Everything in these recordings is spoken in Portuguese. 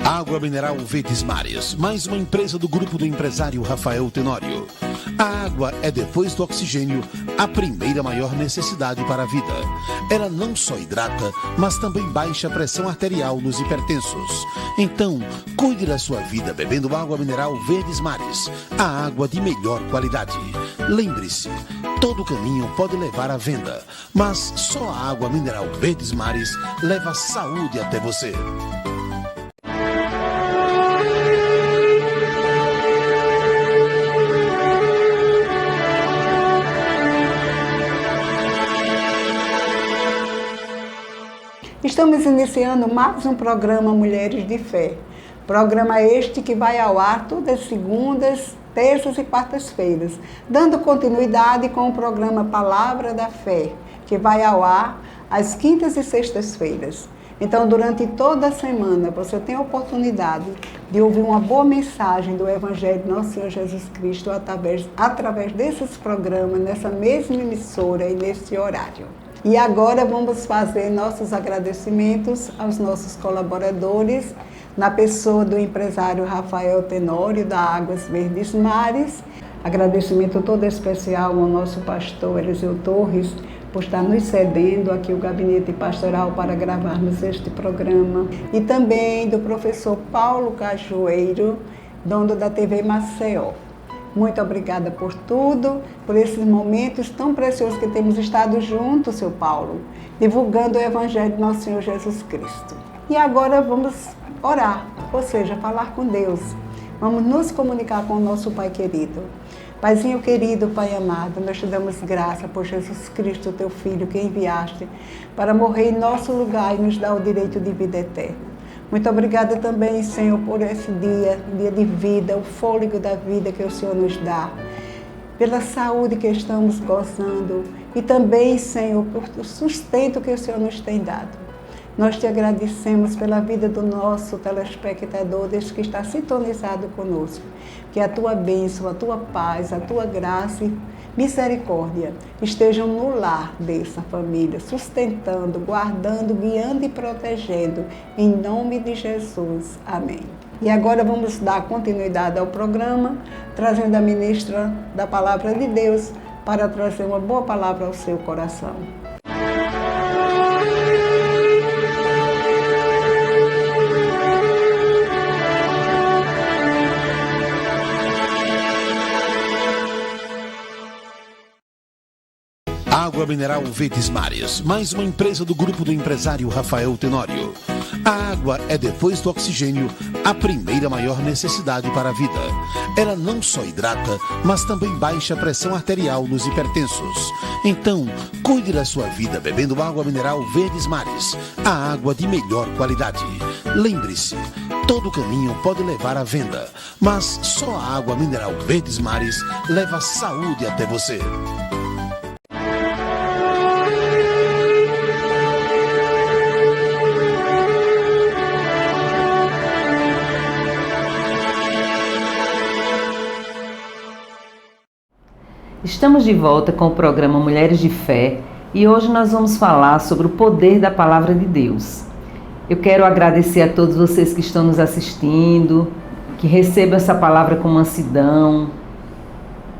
Água mineral Verdes Mares, mais uma empresa do grupo do empresário Rafael Tenório. A água é, depois do oxigênio, a primeira maior necessidade para a vida. Ela não só hidrata, mas também baixa a pressão arterial nos hipertensos. Então, cuide da sua vida bebendo água mineral Verdes Mares, a água de melhor qualidade. Lembre-se, todo caminho pode levar à venda, mas só a água mineral Verdes Mares leva saúde até você. Estamos iniciando mais um programa Mulheres de Fé. Programa este que vai ao ar todas as segundas, terças e quartas-feiras, dando continuidade com o programa Palavra da Fé, que vai ao ar às quintas e sextas-feiras. Então, durante toda a semana, você tem a oportunidade de ouvir uma boa mensagem do Evangelho de Nosso Senhor Jesus Cristo através desses programas, nessa mesma emissora e nesse horário. E agora vamos fazer nossos agradecimentos aos nossos colaboradores, na pessoa do empresário Rafael Tenório, da Águas Verdes Mares. Agradecimento todo especial ao nosso pastor Eliseu Torres, por estar nos cedendo aqui o gabinete pastoral para gravarmos este programa. E também do professor Paulo Cajueiro, dono da TV Maceió. Muito obrigada por tudo, por esses momentos tão preciosos que temos estado juntos, seu Paulo, divulgando o Evangelho de Nosso Senhor Jesus Cristo. E agora vamos orar, ou seja, falar com Deus. Vamos nos comunicar com o nosso Pai querido. Paizinho querido, Pai amado, nós te damos graça por Jesus Cristo, teu Filho, que enviaste para morrer em nosso lugar e nos dar o direito de vida eterna. Muito obrigada também, Senhor, por esse dia de vida, o fôlego da vida que o Senhor nos dá, pela saúde que estamos gozando e também, Senhor, por o sustento que o Senhor nos tem dado. Nós te agradecemos pela vida do nosso telespectador, desde que está sintonizado conosco. Que a tua bênção, a tua paz, a tua graça e misericórdia estejam no lar dessa família, sustentando, guardando, guiando e protegendo. Em nome de Jesus. Amém. E agora vamos dar continuidade ao programa, trazendo a ministra da Palavra de Deus para trazer uma boa palavra ao seu coração. Água mineral Verdes Mares, mais uma empresa do grupo do empresário Rafael Tenório. A água é, depois do oxigênio, a primeira maior necessidade para a vida. Ela não só hidrata, mas também baixa a pressão arterial nos hipertensos. Então, cuide da sua vida bebendo água mineral Verdes Mares, a água de melhor qualidade. Lembre-se, todo caminho pode levar à venda, mas só a água mineral Verdes Mares leva saúde até você. Estamos de volta com o programa Mulheres de Fé e hoje nós vamos falar sobre o poder da Palavra de Deus. Eu quero agradecer a todos vocês que estão nos assistindo, que recebam essa palavra com mansidão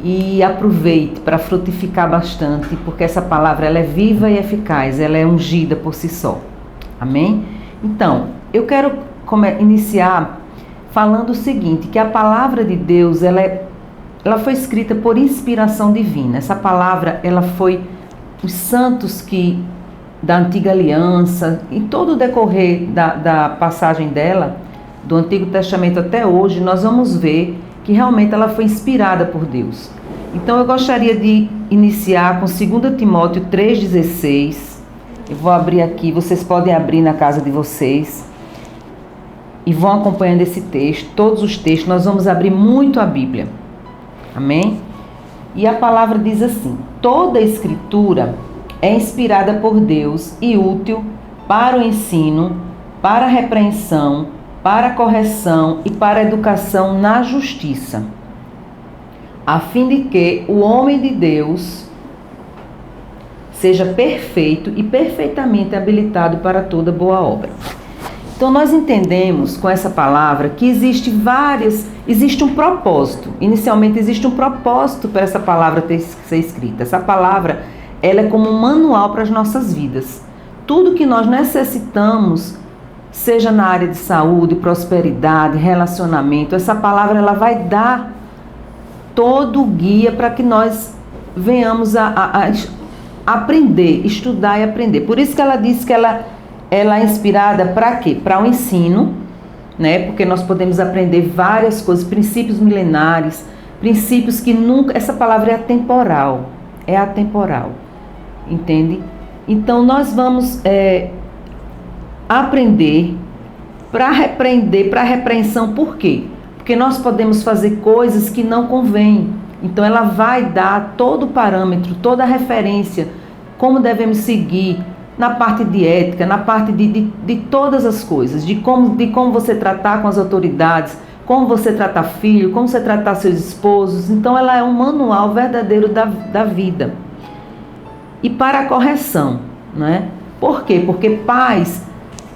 e aproveite para frutificar bastante, porque essa palavra ela é viva e eficaz, ela é ungida por si só. Amém? Então, eu quero iniciar falando o seguinte, que a Palavra de Deus ela foi escrita por inspiração divina. Essa palavra, ela foi os santos que da antiga aliança, em todo o decorrer da passagem dela, do Antigo Testamento até hoje, nós vamos ver que realmente ela foi inspirada por Deus. Então eu gostaria de iniciar com 2 Timóteo 3,16. Eu vou abrir aqui, vocês podem abrir na casa de vocês e vão acompanhando esse texto, todos os textos, nós vamos abrir muito a Bíblia. Amém? E a palavra diz assim: toda a escritura é inspirada por Deus e útil para o ensino, para a repreensão, para a correção e para a educação na justiça, a fim de que o homem de Deus seja perfeito e perfeitamente habilitado para toda boa obra. Então nós entendemos com essa palavra que existe um propósito. Inicialmente existe um propósito para essa palavra ser escrita. Essa palavra, ela é como um manual para as nossas vidas. Tudo que nós necessitamos, seja na área de saúde, prosperidade, relacionamento, essa palavra ela vai dar todo o guia para que nós venhamos a aprender, estudar e aprender. Por isso que ela diz que ela é inspirada para quê? Para o ensino, né? Porque nós podemos aprender várias coisas, princípios milenares, princípios que nunca... Essa palavra é atemporal, entende? Então nós vamos aprender para repreender, para repreensão. Por quê? Porque nós podemos fazer coisas que não convêm. Então ela vai dar todo o parâmetro, toda a referência, como devemos seguir na parte de ética, na parte de todas as coisas, de como você tratar com as autoridades, como você tratar filho, como você tratar seus esposos. Então ela é um manual verdadeiro da vida. E para a correção, né? Por quê? Porque pais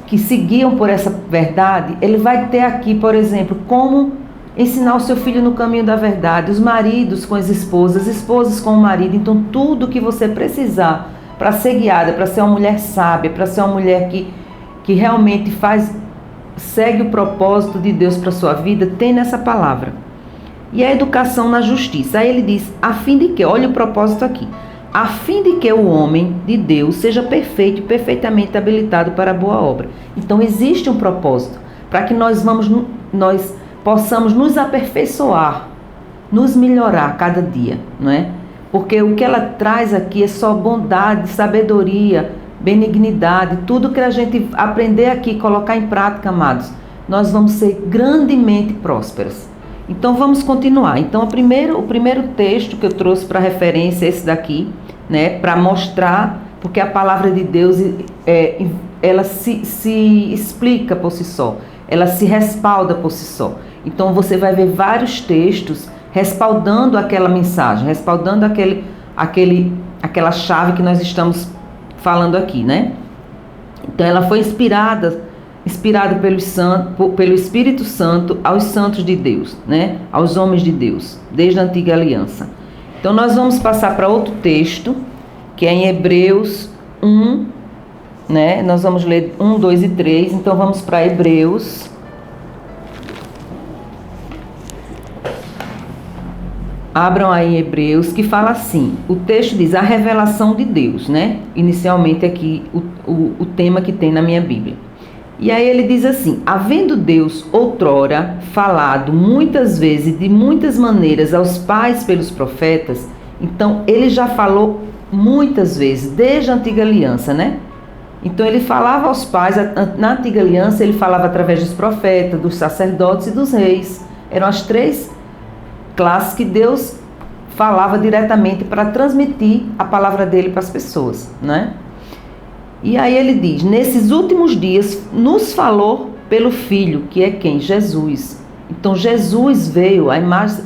que seguiam por essa verdade, ele vai ter aqui, por exemplo, como ensinar o seu filho no caminho da verdade, os maridos com as esposas com o marido. Então tudo que você precisar para ser guiada, para ser uma mulher sábia, para ser uma mulher que realmente segue o propósito de Deus para a sua vida, tem nessa palavra. E a educação na justiça. Aí ele diz, a fim de que, olha o propósito aqui, a fim de que o homem de Deus seja perfeito e perfeitamente habilitado para a boa obra. Então existe um propósito, para que nós possamos nos aperfeiçoar, nos melhorar cada dia, não é? Porque o que ela traz aqui é só bondade, sabedoria, benignidade, tudo que a gente aprender aqui, colocar em prática, amados, nós vamos ser grandemente prósperas. Então vamos continuar. Então o primeiro texto que eu trouxe para referência é esse daqui, né, para mostrar, porque a palavra de Deus, ela se explica por si só, ela se respalda por si só. Então você vai ver vários textos respaldando aquela mensagem, respaldando aquela chave que nós estamos falando aqui, né? Então ela foi inspirada pelo Espírito Santo aos santos de Deus, né? Aos homens de Deus, desde a antiga aliança. Então nós vamos passar para outro texto, que é em Hebreus 1, né? Nós vamos ler 1, 2 e 3, então vamos para Hebreus. Abram aí em Hebreus, que fala assim, o texto diz a revelação de Deus, né? Inicialmente aqui o tema que tem na minha Bíblia. E aí ele diz assim, havendo Deus outrora falado muitas vezes, de muitas maneiras aos pais pelos profetas, então ele já falou muitas vezes, desde a antiga aliança, né? Então ele falava aos pais, na antiga aliança ele falava através dos profetas, dos sacerdotes e dos reis. Eram as três classes que Deus falava diretamente para transmitir a palavra dele para as pessoas, né? E aí ele diz, nesses últimos dias nos falou pelo Filho, que é quem? Jesus. Então Jesus veio, a imagem,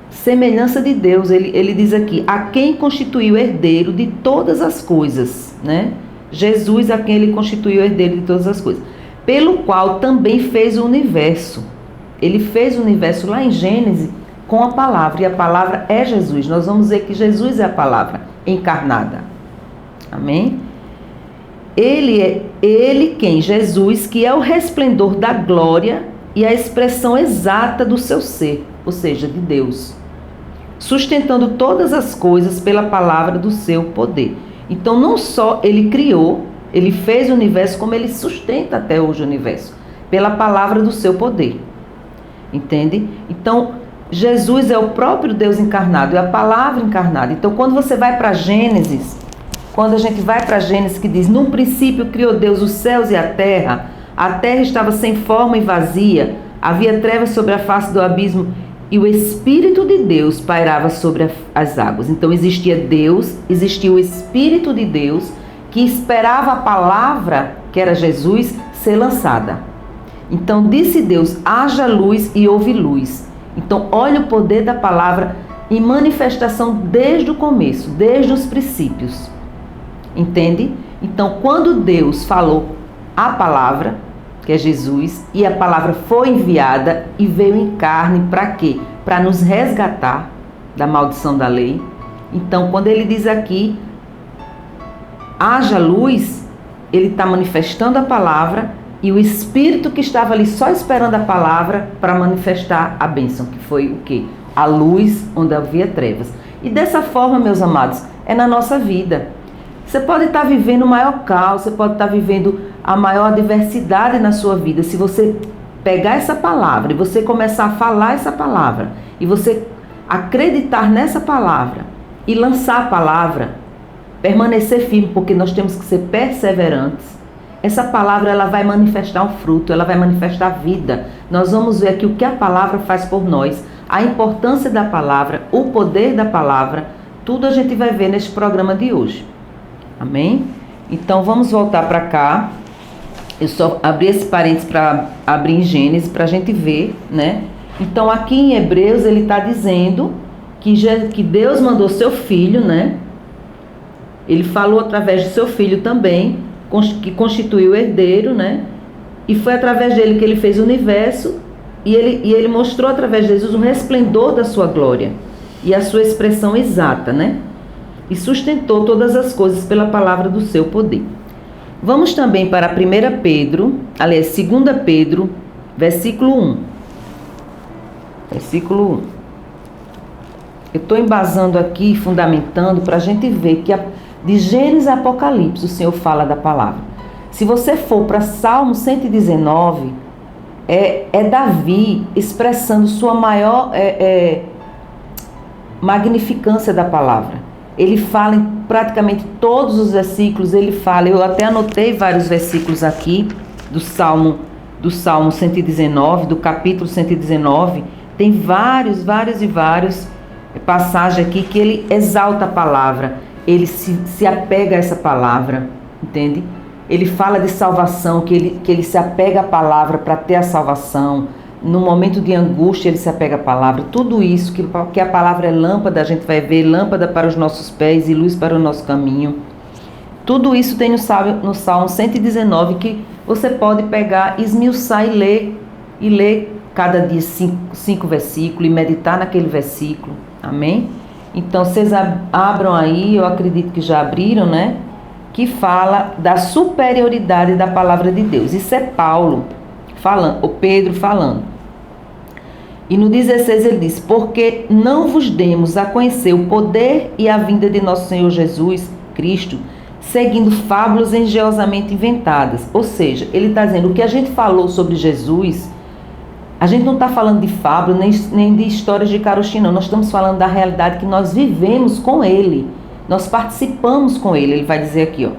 semelhança de Deus, ele diz aqui, a quem constituiu herdeiro de todas as coisas, né? Jesus a quem ele constituiu herdeiro de todas as coisas, pelo qual também fez o universo. Ele fez o universo lá em Gênesis, com a palavra, e a palavra é Jesus. Nós vamos dizer que Jesus é a palavra encarnada. Amém? Ele quem? Jesus, que é o resplendor da glória e a expressão exata do seu ser, ou seja, de Deus, sustentando todas as coisas pela palavra do seu poder. Então não só ele criou, ele fez o universo, como ele sustenta até hoje o universo, pela palavra do seu poder. Entende? Então Jesus é o próprio Deus encarnado, é a palavra encarnada. Então quando você vai para Gênesis, quando a gente vai para Gênesis, que diz, no princípio criou Deus os céus e a terra estava sem forma e vazia, havia trevas sobre a face do abismo e o Espírito de Deus pairava sobre as águas. Então existia Deus, existia o Espírito de Deus que esperava a palavra, que era Jesus, ser lançada. Então disse Deus, haja luz e houve luz. Então olha o poder da palavra em manifestação desde o começo, desde os princípios. Entende? Então quando Deus falou a palavra, que é Jesus, e a palavra foi enviada e veio em carne para quê? Para nos resgatar da maldição da lei. Então, quando ele diz aqui, haja luz, ele está manifestando a palavra e o Espírito que estava ali só esperando a palavra para manifestar a bênção, que foi o quê? A luz onde havia trevas. E dessa forma, meus amados, é na nossa vida. Você pode estar vivendo o maior caos, você pode estar vivendo a maior adversidade na sua vida. Se você pegar essa palavra e você começar a falar essa palavra, e você acreditar nessa palavra e lançar a palavra, permanecer firme, porque nós temos que ser perseverantes, essa palavra ela vai manifestar um fruto, ela vai manifestar vida. Nós vamos ver aqui o que a palavra faz por nós, a importância da palavra, o poder da palavra, tudo a gente vai ver neste programa de hoje. Amém? Então vamos voltar para cá. Eu só abri esse parênteses para abrir em Gênesis para a gente ver, né? Então aqui em Hebreus ele está dizendo que Deus mandou seu filho, né? Ele falou através de seu filho também, que constituiu o herdeiro, né? E foi através dele que ele fez o universo, e ele mostrou através de Jesus o resplendor da sua glória e a sua expressão exata, né? E sustentou todas as coisas pela palavra do seu poder. Vamos também para 1 Pedro, aliás, 2 Pedro, versículo 1. Versículo 1. Eu estou embasando aqui, fundamentando, para a gente ver que de Gênesis a Apocalipse o Senhor fala da palavra. Se você for para Salmo 119, é Davi expressando sua maior magnificância da palavra. Ele fala em praticamente todos os versículos, ele fala, eu até anotei vários versículos aqui do Salmo 119, do capítulo 119, tem vários passagens aqui que ele exalta a palavra, ele se apega a essa palavra, entende? Ele fala de salvação, que ele se apega à palavra para ter a salvação. No momento de angústia ele se apega à palavra. Tudo isso, que a palavra é lâmpada, a gente vai ver, lâmpada para os nossos pés e luz para o nosso caminho. Tudo isso tem no Salmo 119, que você pode pegar, esmiuçar e ler cada dia 5 versículos e meditar naquele versículo. Amém? Então vocês abram aí, eu acredito que já abriram, né? Que fala da superioridade da palavra de Deus. Isso é Paulo falando, ou Pedro falando. E no 16 ele diz, porque não vos demos a conhecer o poder e a vinda de nosso Senhor Jesus Cristo, seguindo fábulas engenhosamente inventadas. Ou seja, ele está dizendo, o que a gente falou sobre Jesus, a gente não está falando de fábula, nem de histórias de carochinha, não. Nós estamos falando da realidade que nós vivemos com ele. Nós participamos com ele, ele vai dizer aqui, ó,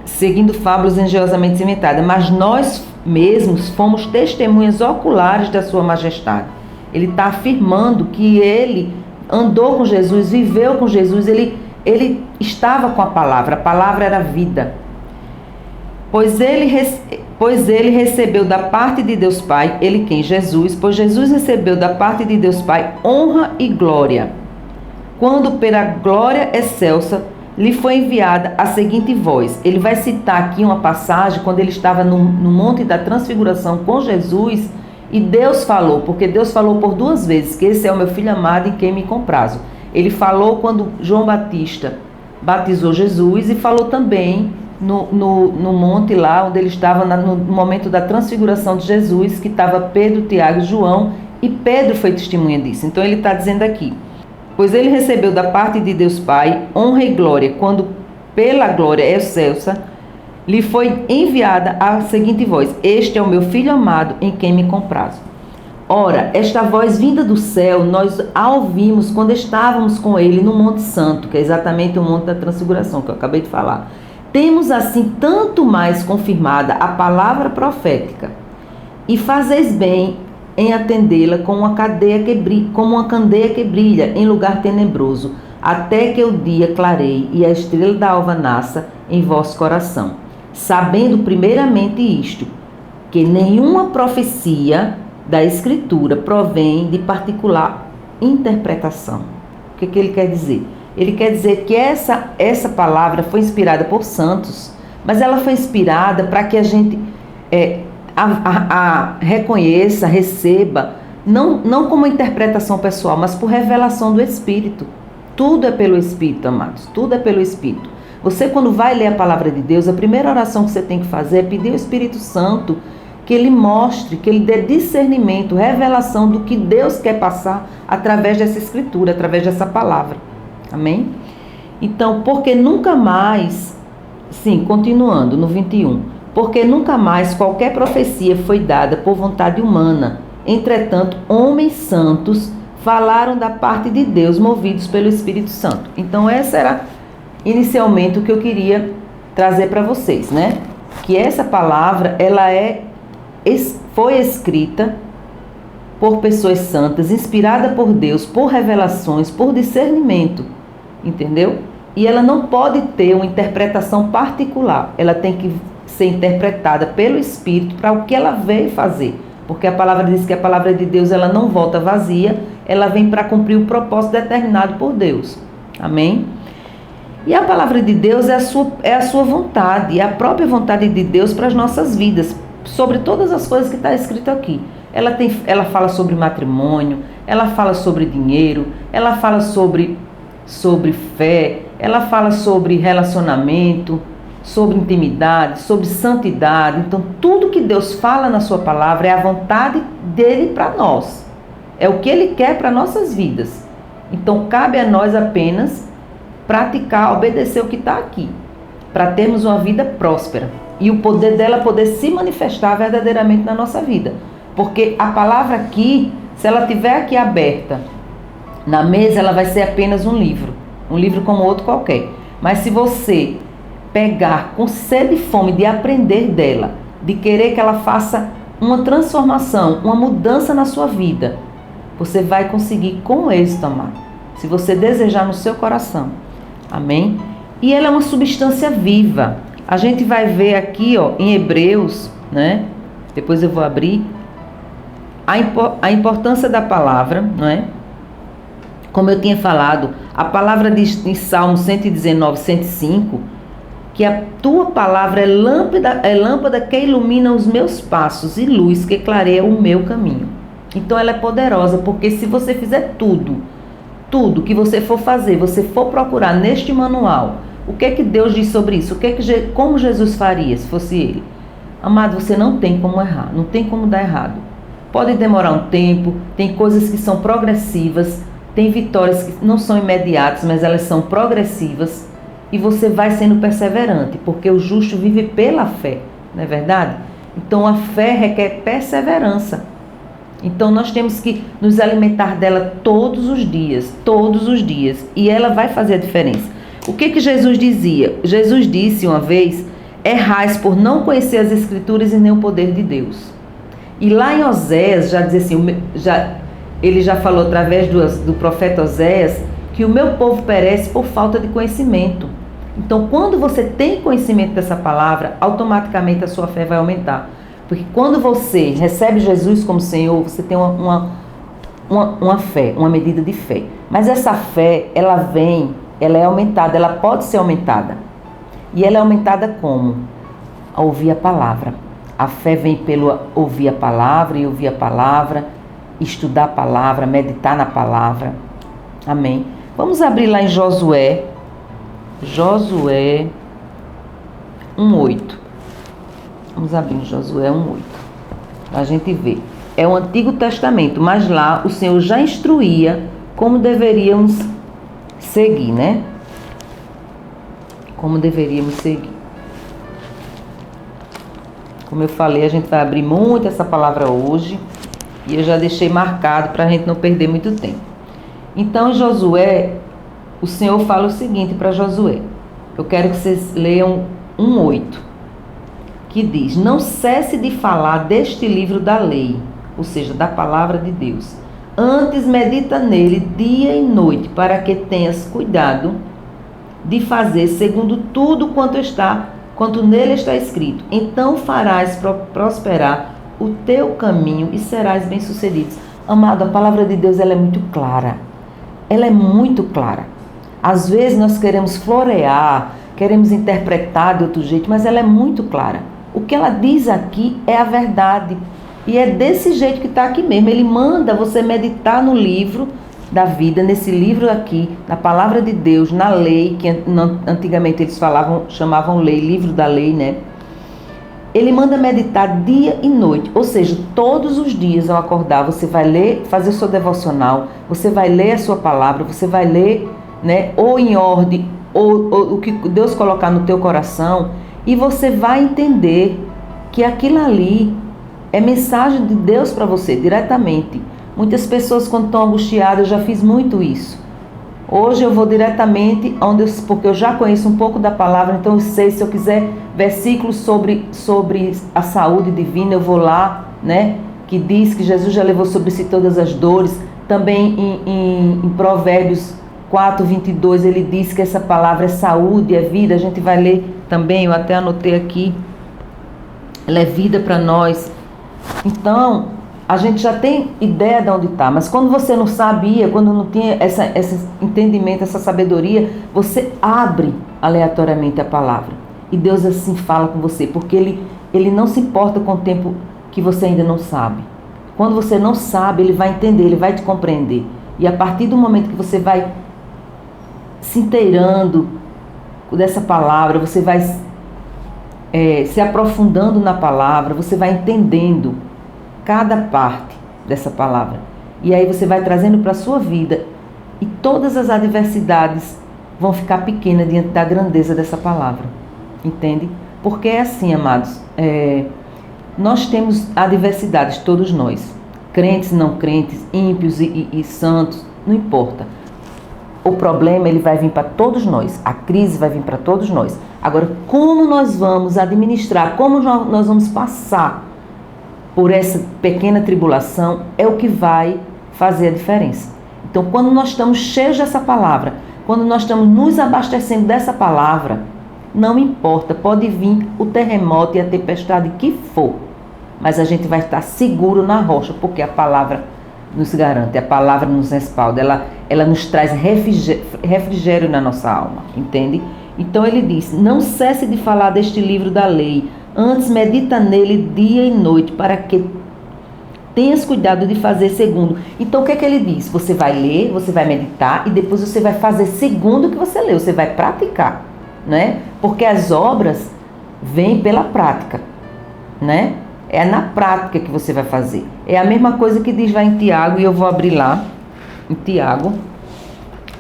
seguindo fábulas engenhosamente inventadas, mas nós mesmos fomos testemunhas oculares da sua majestade. Ele está afirmando que ele andou com Jesus, viveu com Jesus, ele estava com a palavra era vida. Pois ele recebeu da parte de Deus Pai, ele quem? Jesus, pois Jesus recebeu da parte de Deus Pai honra e glória, quando pela glória excelsa lhe foi enviada a seguinte voz. Ele vai citar aqui uma passagem quando ele estava no Monte da Transfiguração com Jesus e Deus falou, porque Deus falou por 2 vezes, que esse é o meu filho amado em quem me comprazo. Ele falou quando João Batista batizou Jesus e falou também no monte lá, onde ele estava no momento da transfiguração de Jesus, que estava Pedro, Tiago e João, e Pedro foi testemunha disso. Então ele está dizendo aqui, pois ele recebeu da parte de Deus Pai honra e glória, quando pela glória excelsa lhe foi enviada a seguinte voz, este é o meu filho amado em quem me comprazo. Ora, esta voz vinda do céu, nós a ouvimos quando estávamos com ele no Monte Santo, que é exatamente o Monte da Transfiguração, que eu acabei de falar. Temos assim tanto mais confirmada a palavra profética, e fazeis bem em atendê-la como uma candeia que brilha em lugar tenebroso, até que o dia clareie e a estrela da alva nasça em vosso coração. Sabendo primeiramente isto, que nenhuma profecia da Escritura provém de particular interpretação. O que ele quer dizer? Ele quer dizer que essa palavra foi inspirada por santos, mas ela foi inspirada para que a gente reconheça, receba, não como interpretação pessoal, mas por revelação do Espírito. Tudo é pelo Espírito, amados, tudo é pelo Espírito. Você, quando vai ler a palavra de Deus, a primeira oração que você tem que fazer é pedir ao Espírito Santo que ele mostre, que ele dê discernimento, revelação do que Deus quer passar através dessa escritura, através dessa palavra. Amém? Então, porque nunca mais, sim, continuando no 21, porque nunca mais qualquer profecia foi dada por vontade humana. Entretanto, homens santos falaram da parte de Deus, movidos pelo Espírito Santo. Então, essa era inicialmente o que eu queria trazer para vocês, né? Que essa palavra, foi escrita por pessoas santas, inspirada por Deus, por revelações, por discernimento, entendeu? E ela não pode ter uma interpretação particular, ela tem que ser interpretada pelo Espírito para o que ela veio fazer, porque a palavra diz que a palavra de Deus ela não volta vazia, ela vem para cumprir o propósito determinado por Deus, amém? E a palavra de Deus é a sua vontade, é a própria vontade de Deus para as nossas vidas, sobre todas as coisas que está escrito aqui. Ela fala sobre matrimônio, ela fala sobre dinheiro, ela fala sobre fé, ela fala sobre relacionamento, sobre intimidade, sobre santidade. Então, tudo que Deus fala na sua palavra é a vontade dele para nós. É o que ele quer para nossas vidas. Então, cabe a nós apenas praticar, obedecer o que está aqui, para termos uma vida próspera. E o poder dela poder se manifestar verdadeiramente na nossa vida. Porque a palavra aqui, se ela estiver aqui aberta na mesa, ela vai ser apenas um livro como outro qualquer. Mas se você pegar com sede e fome de aprender dela, de querer que ela faça uma transformação, uma mudança na sua vida, você vai conseguir com êxito, amado. Se você desejar no seu coração. Amém? E ela é uma substância viva. A gente vai ver aqui, em Hebreus, né? Depois eu vou abrir a importância da palavra, não é? Como eu tinha falado, a palavra diz em Salmo 119, 105, que a tua palavra é lâmpada que ilumina os meus passos e luz que clareia o meu caminho. Então ela é poderosa, porque se você fizer tudo que você for fazer, você for procurar neste manual, o que é que Deus diz sobre isso? Como Jesus faria se fosse ele? Amado, você não tem como errar, não tem como dar errado. Pode demorar um tempo, tem coisas que são progressivas, tem vitórias que não são imediatas, mas elas são progressivas, e você vai sendo perseverante, porque o justo vive pela fé, não é verdade? Então a fé requer perseverança. Então nós temos que nos alimentar dela todos os dias, e ela vai fazer a diferença. O que Jesus dizia? Jesus disse uma vez: errais por não conhecer as Escrituras e nem o poder de Deus. E lá em Oséias já diz assim, ele já falou através do profeta Oséias que o meu povo perece por falta de conhecimento. Então, quando você tem conhecimento dessa palavra, automaticamente a sua fé vai aumentar. Porque quando você recebe Jesus como Senhor, você tem uma fé, uma medida de fé. Mas essa fé, ela é aumentada, ela pode ser aumentada. E ela é aumentada como? A ouvir a palavra. A fé vem pelo ouvir a palavra e ouvir a palavra, estudar a palavra, meditar na palavra. Amém? Vamos abrir lá em Josué 1:8. Vamos abrir em Josué 1:8. A gente vê. É o Antigo Testamento, mas lá o Senhor já instruía como deveríamos seguir, né? Como deveríamos seguir. Como eu falei, a gente vai abrir muito essa palavra hoje. E eu já deixei marcado para a gente não perder muito tempo. Então, em Josué, o Senhor fala o seguinte para Josué. Eu quero que vocês leiam 1:8. Que diz: não cesse de falar deste livro da lei, ou seja, da palavra de Deus. Antes medita nele dia e noite, para que tenhas cuidado de fazer segundo tudo quanto nele está escrito. Então farás prosperar o teu caminho e serás bem-sucedido. Amado, a palavra de Deus ela é muito clara. Ela é muito clara. Às vezes nós queremos florear, queremos interpretar de outro jeito, mas ela é muito clara. o que ela diz aqui é a verdade. E é desse jeito que está aqui mesmo. Ele manda você meditar no livro da vida, nesse livro aqui, na palavra de Deus, na lei, que antigamente eles chamavam lei, livro da lei, né? Ele manda meditar dia e noite, ou seja, todos os dias ao acordar, você vai ler, fazer o seu devocional, você vai ler a sua palavra, você vai ler, né, ou em ordem, ou o que Deus colocar no teu coração, e você vai entender que aquilo ali é mensagem de Deus para você, diretamente. Muitas pessoas, quando estão angustiadas, eu já fiz muito isso. Hoje eu vou diretamente, porque eu já conheço um pouco da palavra, então eu sei, se eu quiser versículos sobre a saúde divina, eu vou lá, né? Que diz que Jesus já levou sobre si todas as dores. Também em Provérbios 4:22, ele diz que essa palavra é saúde, é vida. A gente vai ler também, eu até anotei aqui, ela é vida para nós. Então, a gente já tem ideia de onde está, mas quando você não sabia, quando não tinha esse entendimento, essa sabedoria, você abre aleatoriamente a palavra. E Deus assim fala com você, porque Ele não se importa com o tempo que você ainda não sabe. Quando você não sabe, Ele vai entender, Ele vai te compreender. E a partir do momento que você vai se inteirando dessa palavra, você vai se aprofundando na palavra, você vai entendendo cada parte dessa palavra. E aí você vai trazendo para a sua vida, e todas as adversidades vão ficar pequenas diante da grandeza dessa palavra. Entende? Porque é assim, amados, nós temos adversidades, todos nós. Crentes, não crentes, ímpios e santos, não importa. O problema, ele vai vir para todos nós. A crise vai vir para todos nós. Agora, como nós vamos administrar, como nós vamos passar por essa pequena tribulação, é o que vai fazer a diferença. Então, quando nós estamos cheios dessa palavra, quando nós estamos nos abastecendo dessa palavra, não importa, pode vir o terremoto e a tempestade que for, mas a gente vai estar seguro na rocha, porque a palavra nos garante, a palavra nos respalda, ela nos traz refrigério na nossa alma, entende? Então ele diz, não cesse de falar deste livro da lei, antes medita nele dia e noite, para que tenhas cuidado de fazer segundo. Então o que é que ele diz? Você vai ler, você vai meditar, e depois você vai fazer segundo o que você leu, você vai praticar, né? Porque as obras vêm pela prática, né? É na prática que você vai fazer. É a mesma coisa que diz lá em Tiago, e eu vou abrir lá, em Tiago,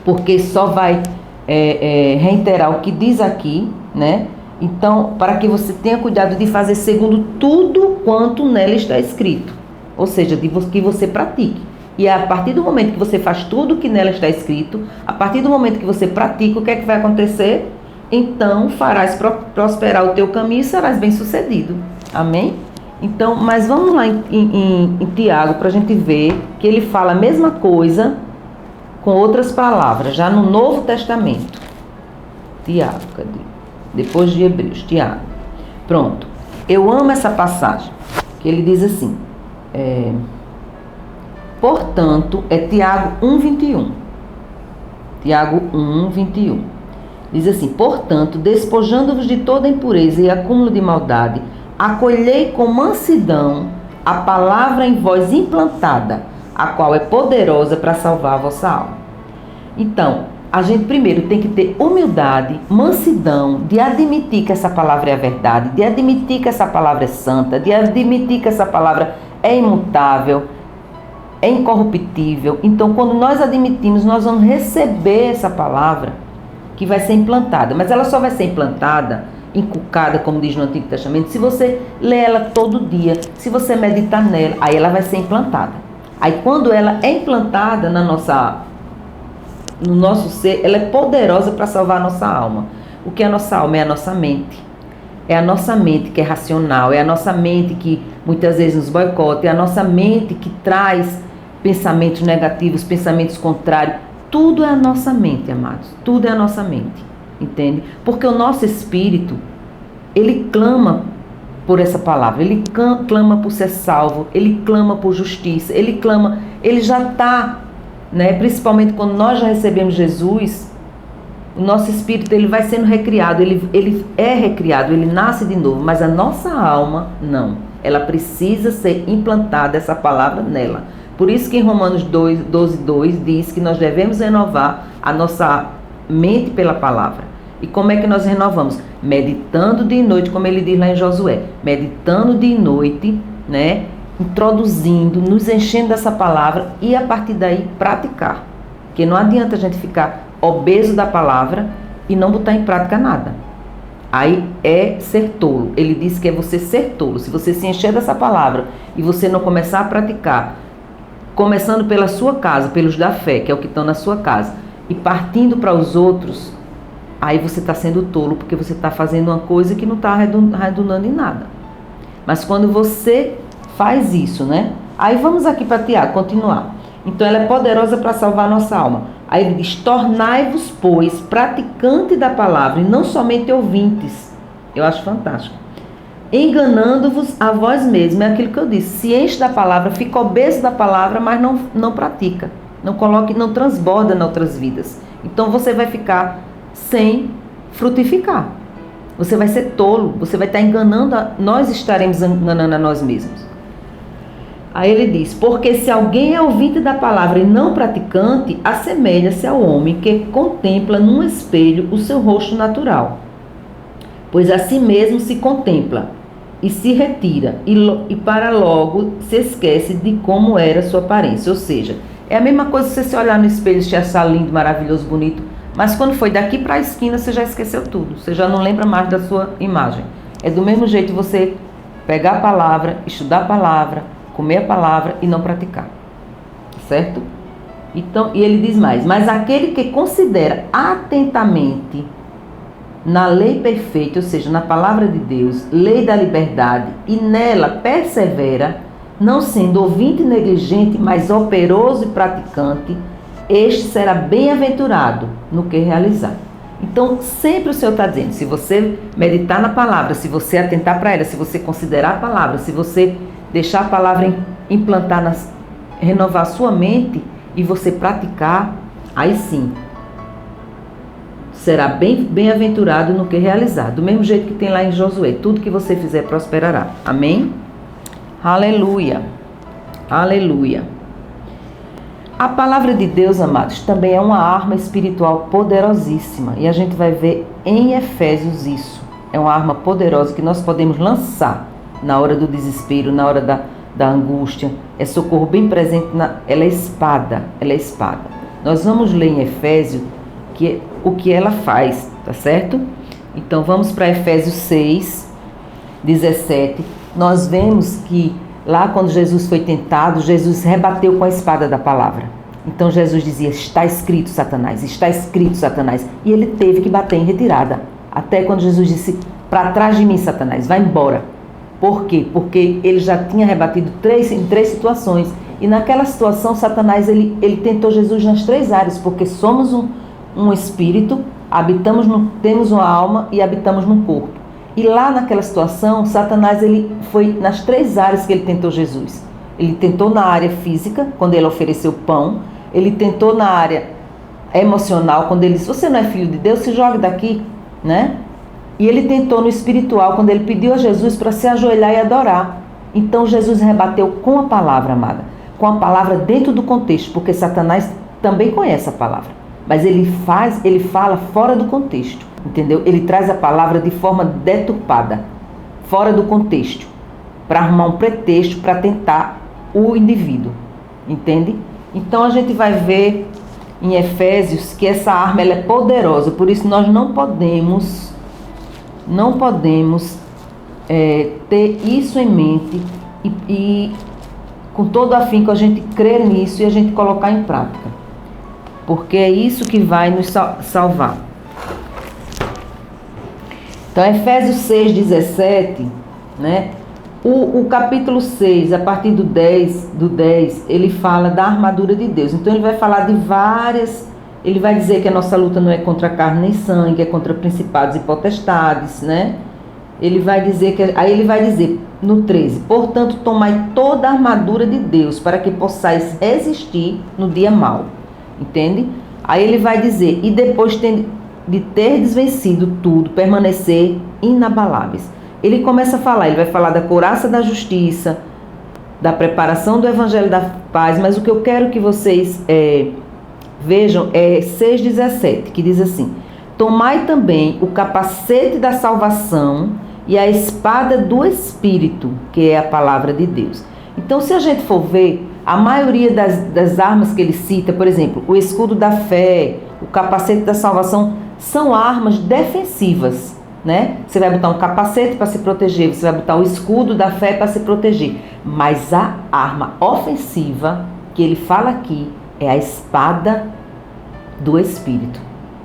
porque só vai reiterar o que diz aqui, né? Então, para que você tenha cuidado de fazer segundo tudo quanto nela está escrito. Ou seja, que você pratique. E a partir do momento que você faz tudo que nela está escrito, a partir do momento que você pratica, o que é que vai acontecer? Então, farás prosperar o teu caminho e serás bem-sucedido. Amém? Então, mas vamos lá em Tiago, para a gente ver que ele fala a mesma coisa com outras palavras, já no Novo Testamento. Tiago, cadê? Depois de Hebreus, Tiago. Pronto. Eu amo essa passagem, que ele diz assim, portanto, é Tiago 1:21. Tiago 1:21. Diz assim, portanto, despojando-vos de toda impureza e acúmulo de maldade, acolhei com mansidão a palavra em vós implantada, a qual é poderosa para salvar a vossa alma. Então, a gente primeiro tem que ter humildade, mansidão, de admitir que essa palavra é a verdade, de admitir que essa palavra é santa, de admitir que essa palavra é imutável, é incorruptível. Então, quando nós admitimos, nós vamos receber essa palavra que vai ser implantada. Mas ela só vai ser implantada, inculcada, como diz no Antigo Testamento, se você lê ela todo dia, se você meditar nela, aí ela vai ser implantada. Aí quando ela é implantada no nosso ser, ela é poderosa para salvar a nossa alma. O que é a nossa alma? É a nossa mente. É a nossa mente que é racional, é a nossa mente que muitas vezes nos boicota, é a nossa mente que traz pensamentos negativos, pensamentos contrários. Tudo é a nossa mente, amados. Tudo é a nossa mente. Entende? Porque o nosso espírito, ele clama por essa palavra, ele clama por ser salvo, ele clama por justiça, ele já está, né? Principalmente quando nós já recebemos Jesus, O nosso espírito, ele vai sendo recriado, ele é recriado, ele nasce de novo, mas a nossa alma, não. Ela precisa ser implantada, essa palavra, nela. Por isso que em Romanos 12:2 diz que nós devemos renovar a nossa mente pela palavra. E como é que nós renovamos? Meditando de noite, como ele diz lá em Josué. Meditando de noite, né? Introduzindo, nos enchendo dessa palavra e a partir daí praticar. Porque não adianta a gente ficar obeso da palavra e não botar em prática nada. Aí é ser tolo. Ele diz que é você ser tolo. Se você se encher dessa palavra e você não começar a praticar, começando pela sua casa, pelos da fé, que é o que estão na sua casa, e partindo para os outros, aí você está sendo tolo, porque você está fazendo uma coisa que não está redundando em nada. Mas quando você faz isso, né? Aí vamos aqui para Tiago, continuar. Então ela é poderosa para salvar a nossa alma. Aí ele diz, tornai-vos, pois, praticantes da palavra, e não somente ouvintes. Eu acho fantástico. Enganando-vos a vós mesmos, é aquilo que eu disse. Se enche da palavra, fica obeso da palavra, mas não pratica. Não transborda nas outras vidas. Então você vai ficar sem frutificar. Você vai ser tolo, você vai estar enganando, nós estaremos enganando a nós mesmos. Aí ele diz, porque se alguém é ouvinte da palavra e não praticante, assemelha-se ao homem que contempla num espelho o seu rosto natural. Pois a si mesmo se contempla e se retira, e para logo se esquece de como era sua aparência. Ou seja, é a mesma coisa se você se olhar no espelho e achar lindo, maravilhoso, bonito, mas quando foi daqui para a esquina você já esqueceu tudo, você já não lembra mais da sua imagem. É do mesmo jeito você pegar a palavra, estudar a palavra, comer a palavra e não praticar, certo? Então, e ele diz mais, mas aquele que considera atentamente na lei perfeita, ou seja, na palavra de Deus, lei da liberdade, e nela persevera, não sendo ouvinte negligente, mas operoso e praticante, este será bem-aventurado no que realizar. Então, sempre o Senhor está dizendo, se você meditar na palavra, se você atentar para ela, se você considerar a palavra, se você deixar a palavra implantar, renovar a sua mente e você praticar, aí sim, será bem-aventurado no que realizar. Do mesmo jeito que tem lá em Josué, tudo que você fizer prosperará. Amém? Aleluia. Aleluia. A palavra de Deus, amados, também é uma arma espiritual poderosíssima. E a gente vai ver em Efésios isso. É uma arma poderosa que nós podemos lançar na hora do desespero, na hora da angústia. É socorro bem presente, ela é espada, Nós vamos ler em Efésios o que ela faz, tá certo? Então vamos para Efésios 6:17. Nós vemos que lá quando Jesus foi tentado, Jesus rebateu com a espada da palavra. Então Jesus dizia, está escrito, Satanás, está escrito, Satanás. E ele teve que bater em retirada. Até quando Jesus disse, para trás de mim, Satanás, vai embora. Por quê? Porque ele já tinha rebatido em três situações. E naquela situação, Satanás, ele tentou Jesus nas três áreas, porque somos um espírito, temos uma alma e habitamos num corpo. E lá naquela situação, Satanás, ele foi nas três áreas que ele tentou Jesus. Ele tentou na área física, quando ele ofereceu pão. Ele tentou na área emocional, quando ele disse, você não é filho de Deus, se jogue daqui, né? E ele tentou no espiritual, quando ele pediu a Jesus para se ajoelhar e adorar. Então Jesus rebateu com a palavra, amada. Com a palavra dentro do contexto, porque Satanás também conhece a palavra. Mas ele fala fora do contexto, entendeu? Ele traz a palavra de forma deturpada, fora do contexto, para arrumar um pretexto para tentar o indivíduo, entende? Então a gente vai ver em Efésios que essa arma ela é poderosa, por isso nós não podemos ter isso em mente e com todo afinco a gente crer nisso e a gente colocar em prática, porque é isso que vai nos salvar. Então Efésios 6:17, né? O capítulo 6, a partir do 10, ele fala da armadura de Deus. Então ele vai falar de várias, ele vai dizer que a nossa luta não é contra carne nem sangue, é contra principados e potestades, né? Ele vai dizer aí ele vai dizer no 13, portanto tomai toda a armadura de Deus para que possais resistir no dia mau, entende? Aí ele vai dizer, e depois de terdes vencido tudo, permanecer inabaláveis. Ele começa a falar, ele vai falar da couraça da justiça, da preparação do evangelho da paz, mas o que eu quero que vocês vejam é 6,17, que diz assim: tomai também o capacete da salvação e a espada do Espírito, que é a palavra de Deus. Então, se a gente for ver, a maioria das armas que ele cita, por exemplo, o escudo da fé, o capacete da salvação, são armas defensivas, né? Você vai botar um capacete para se proteger, você vai botar o escudo da fé para se proteger. Mas a arma ofensiva que ele fala aqui é a espada do Espírito,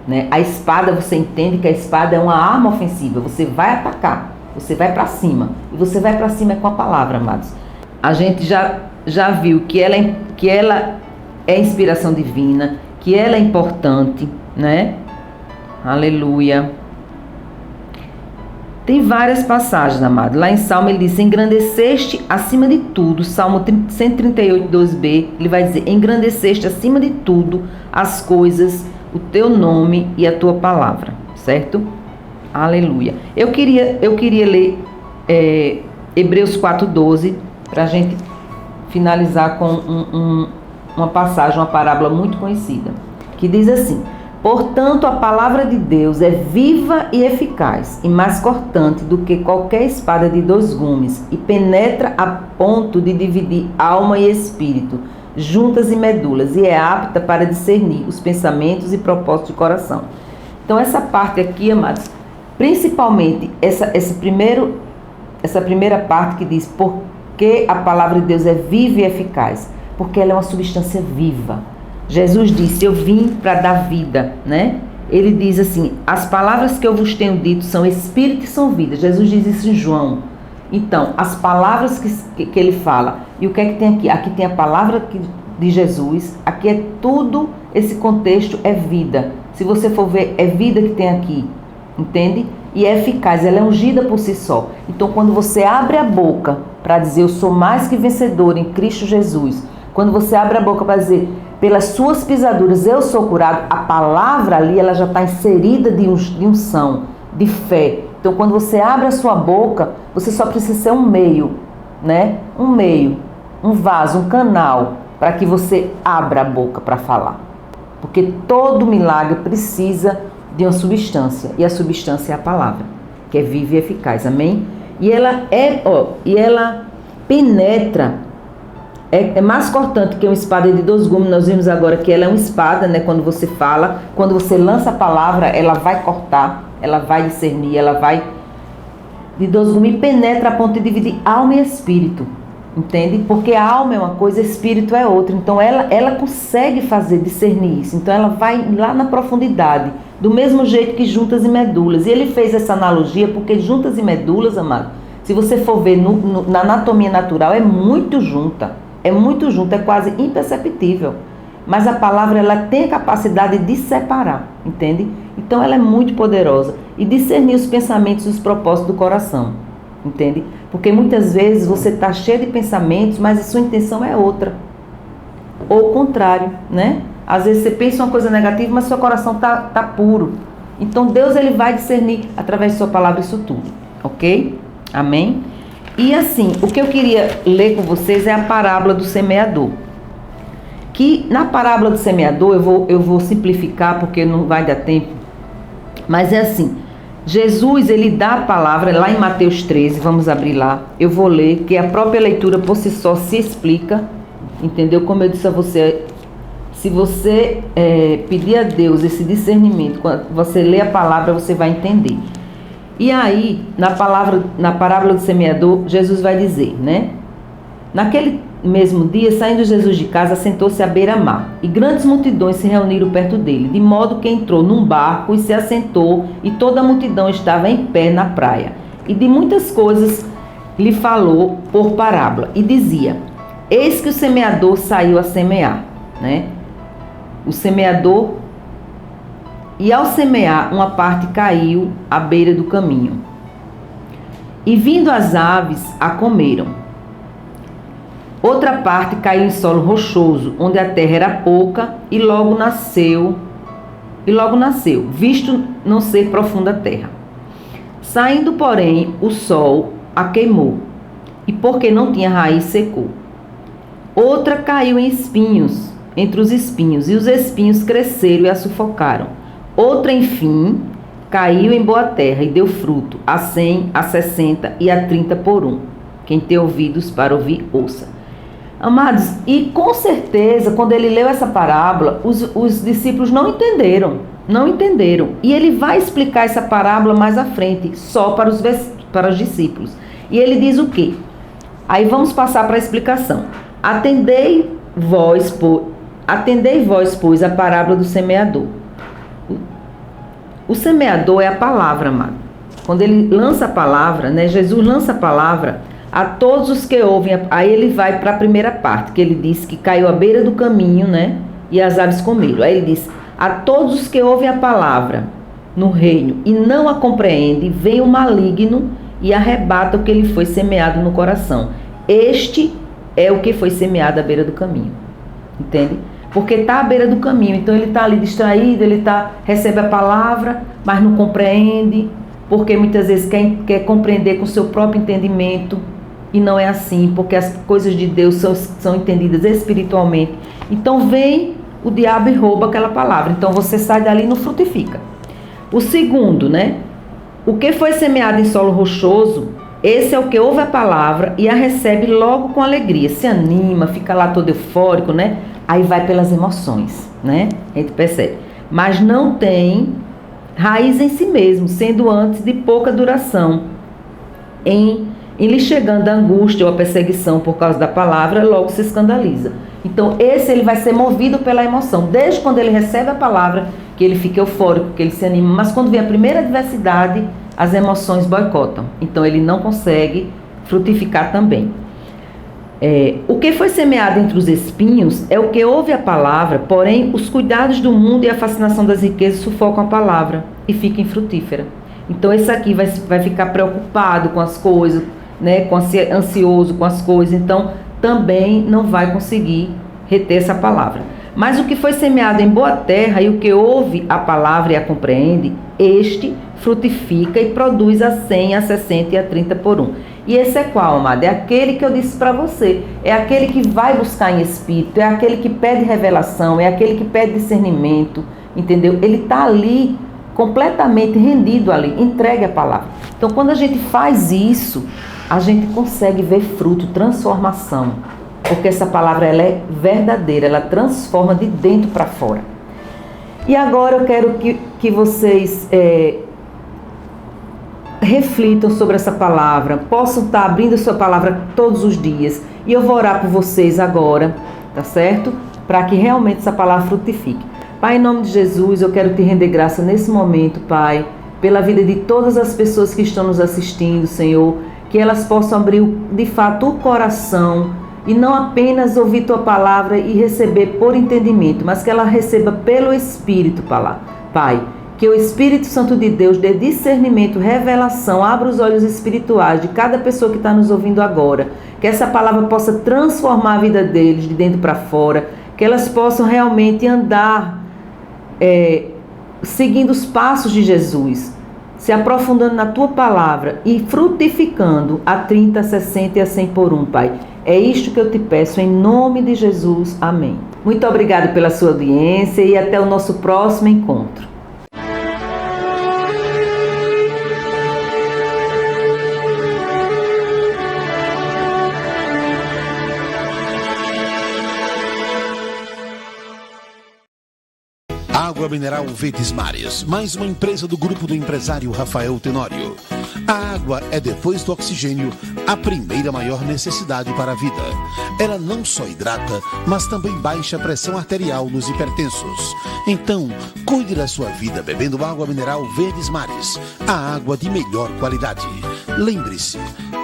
né? A espada, você entende que a espada é uma arma ofensiva, você vai atacar, você vai para cima, e você vai para cima é com a palavra, amados. A gente já viu que ela é inspiração divina, que ela é importante, né? Aleluia. Tem várias passagens, amado. Lá em Salmo ele diz: engrandeceste acima de tudo. Salmo 138, 2b, ele vai dizer: engrandeceste acima de tudo as coisas, o teu nome e a tua palavra, certo? Aleluia. Eu queria ler Hebreus 4:12 para a gente finalizar com uma passagem, uma parábola muito conhecida, que diz assim: portanto, a palavra de Deus é viva e eficaz, e mais cortante do que qualquer espada de 2 gumes, e penetra a ponto de dividir alma e espírito, juntas e medulas, e é apta para discernir os pensamentos e propósitos de coração. Então, essa parte aqui, amados, principalmente essa primeira parte que diz porque a palavra de Deus é viva e eficaz, porque ela é uma substância viva. Jesus disse: eu vim para dar vida, né? Ele diz assim: as palavras que eu vos tenho dito são espírito e são vida. Jesus diz isso em João. Então, as palavras que ele fala, e o que é que tem aqui? Aqui tem a palavra de Jesus, aqui é tudo, esse contexto é vida. Se você for ver, é vida que tem aqui, entende? E é eficaz, ela é ungida por si só. Então, quando você abre a boca para dizer eu sou mais que vencedor em Cristo Jesus, quando você abre a boca para dizer pelas suas pisaduras eu sou curado, a palavra ali ela já está inserida de unção, de fé. Então, quando você abre a sua boca, você só precisa ser um meio, né? Um meio, um vaso, um canal, para que você abra a boca para falar. Porque todo milagre precisa de uma substância, e a substância é a palavra, que é viva e eficaz, amém? E ela penetra. É mais cortante que uma espada de 2 gumes. Nós vimos agora que ela é uma espada, né? Quando você fala, quando você lança a palavra, ela vai cortar, ela vai discernir, ela vai de 2 gumes e penetra a ponto de dividir alma e espírito, entende? Porque a alma é uma coisa, espírito é outra. Então ela consegue discernir isso. Então ela vai lá na profundidade, do mesmo jeito que juntas e medulas. E ele fez essa analogia porque juntas e medulas, amado, se você for ver na anatomia natural, é muito junta. É muito junto, é quase imperceptível. Mas a palavra ela tem a capacidade de separar, entende? Então ela é muito poderosa. E discernir os pensamentos e os propósitos do coração, entende? Porque muitas vezes você está cheio de pensamentos, mas a sua intenção é outra. Ou o contrário, né? Às vezes você pensa uma coisa negativa, mas seu coração tá puro. Então Deus ele vai discernir através de sua palavra isso tudo, ok? Amém? E assim, o que eu queria ler com vocês é a parábola do semeador. Que na parábola do semeador, eu vou simplificar porque não vai dar tempo, mas é assim, Jesus ele dá a palavra lá em Mateus 13, vamos abrir lá, eu vou ler, que a própria leitura por si só se explica, entendeu? Como eu disse a você, se você pedir a Deus esse discernimento, quando você lê a palavra, você vai entender. E aí, na parábola do semeador, Jesus vai dizer, né? Naquele mesmo dia, saindo Jesus de casa, sentou-se à beira-mar, e grandes multidões se reuniram perto dele, de modo que entrou num barco e se assentou, e toda a multidão estava em pé na praia. E de muitas coisas lhe falou por parábola, e dizia: eis que o semeador saiu a semear, né? O semeador... E ao semear, uma parte caiu à beira do caminho. E vindo as aves, a comeram. Outra parte caiu em solo rochoso, onde a terra era pouca, e logo e logo nasceu, visto não ser profunda a terra. Saindo, porém, o sol a queimou, e porque não tinha raiz, secou. Outra caiu em espinhos, entre os espinhos, e os espinhos cresceram e a sufocaram. Outra, enfim, caiu em boa terra e deu fruto, a 100, a 60 e a 30 por um. Quem tem ouvidos para ouvir, ouça. Amados, e com certeza, quando ele leu essa parábola, os discípulos não entenderam. E ele vai explicar essa parábola mais à frente, só para os discípulos. E ele diz o quê? Aí vamos passar para a explicação. Atendei vós, pois, a parábola do semeador. O semeador é a palavra, amado. Quando ele lança a palavra, né? Jesus lança a palavra a todos os que ouvem. Aí ele vai para a primeira parte, que ele diz que caiu à beira do caminho, né? E as aves comeram. Aí ele diz: a todos os que ouvem a palavra no reino e não a compreendem, vem o maligno e arrebata o que lhe foi semeado no coração. Este é o que foi semeado à beira do caminho. Entende? Porque está à beira do caminho, então ele está ali distraído, recebe a palavra, mas não compreende, porque muitas vezes quer compreender com o seu próprio entendimento, e não é assim, porque as coisas de Deus são entendidas espiritualmente. Então vem o diabo e rouba aquela palavra, então você sai dali e não frutifica. O segundo, né? O que foi semeado em solo rochoso, esse é o que ouve a palavra e a recebe logo com alegria, se anima, fica lá todo eufórico, né? Aí vai pelas emoções, né? A gente percebe. Mas não tem raiz em si mesmo, sendo antes de pouca duração. Em lhe chegando a angústia ou a perseguição por causa da palavra, logo se escandaliza. Então esse ele vai ser movido pela emoção. Desde quando ele recebe a palavra, que ele fica eufórico, que ele se anima. Mas quando vem a primeira adversidade, as emoções boicotam. Então ele não consegue frutificar também. O que foi semeado entre os espinhos é o que ouve a palavra, porém os cuidados do mundo e a fascinação das riquezas sufocam a palavra e fica infrutífera. Então esse aqui vai ficar preocupado com as coisas, né, ansioso com as coisas, então também não vai conseguir reter essa palavra. Mas o que foi semeado em boa terra e o que ouve a palavra e a compreende, este frutifica e produz a 100, a 60 e a 30 por um. E esse é qual, amado? É aquele que eu disse para você. É aquele que vai buscar em espírito, é aquele que pede revelação, é aquele que pede discernimento, entendeu? Ele está ali, completamente rendido ali, entregue a palavra. Então, quando a gente faz isso, a gente consegue ver fruto, transformação. Porque essa palavra ela é verdadeira, ela transforma de dentro para fora. E agora eu quero que vocês reflitam sobre essa palavra, possam estar abrindo a sua palavra todos os dias. E eu vou orar por vocês agora, tá certo? Para que realmente essa palavra frutifique. Pai, em nome de Jesus, eu quero te render graça nesse momento, Pai, pela vida de todas as pessoas que estão nos assistindo, Senhor, que elas possam abrir de fato o coração e não apenas ouvir tua palavra e receber por entendimento, mas que ela receba pelo Espírito, Pai. Que o Espírito Santo de Deus dê discernimento, revelação, abra os olhos espirituais de cada pessoa que está nos ouvindo agora. Que essa palavra possa transformar a vida deles de dentro para fora. Que elas possam realmente andar seguindo os passos de Jesus. Se aprofundando na tua palavra e frutificando a 30, a 60 e a 100 por um, Pai. É isto que eu te peço em nome de Jesus. Amém. Muito obrigado pela sua audiência e até o nosso próximo encontro. Água mineral Verdes Mares, mais uma empresa do grupo do empresário Rafael Tenório. A água é, depois do oxigênio, a primeira maior necessidade para a vida. Ela não só hidrata, mas também baixa a pressão arterial nos hipertensos. Então, cuide da sua vida bebendo água mineral Verdes Mares, a água de melhor qualidade. Lembre-se,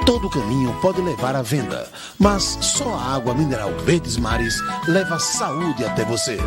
todo caminho pode levar à venda, mas só a água mineral Verdes Mares leva saúde até você.